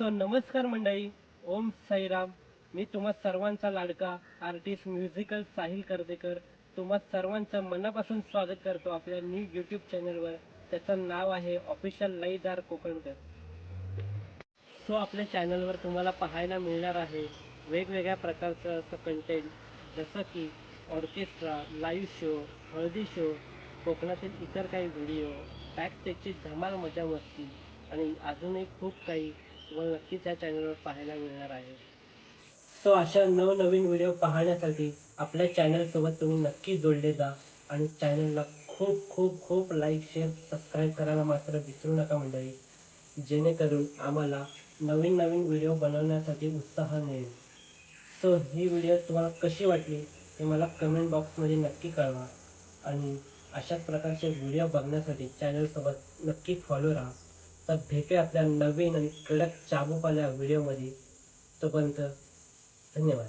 नमस्कार मंडळी. ओम साईराम. मी तुम्हा सर्वांचा लाडका आर्टिस्ट म्युझिकल साहिल कर्देकर तुम्हा सर्वांचं मनापासून स्वागत करतो आपल्या न्यू यूट्यूब चॅनलवर. त्याचं नाव आहे ऑफिशियल लईदार कोकणकर. आपल्या चॅनलवर तुम्हाला पाहायला मिळणार आहे वेगवेगळ्या प्रकारचं असं कंटेंट, जसं की ऑर्केस्ट्रा, लाईव्ह शो, हळदी शो, कोकणातील इतर काही व्हिडिओ, बॅकस्टेजची धमाल मजा मस्ती आणि अजूनही खूप काही तुम्हाला नक्कीच या चॅनलवर पाहायला मिळणार आहे. अशा नवनवीन व्हिडिओ पाहण्यासाठी आपल्या चॅनलसोबत तुम्ही नक्की जोडले जा आणि चॅनलला खूप खूप खूप लाईक, शेअर, सबस्क्राईब करायला मात्र विसरू नका मंडळी, जेणेकरून आम्हाला नवीन नवीन व्हिडिओ बनवण्यासाठी उत्साह मिळेल. ही व्हिडिओ तुम्हाला कशी वाटली हे मला कमेंट बॉक्समध्ये नक्की कळवा आणि अशाच प्रकारचे व्हिडिओ बघण्यासाठी चॅनलसोबत नक्की फॉलो राहा. तर भेटूया आपल्या नवीन आणि कडक चाबूक आल्या व्हिडिओमध्ये. तोपर्यंत धन्यवाद.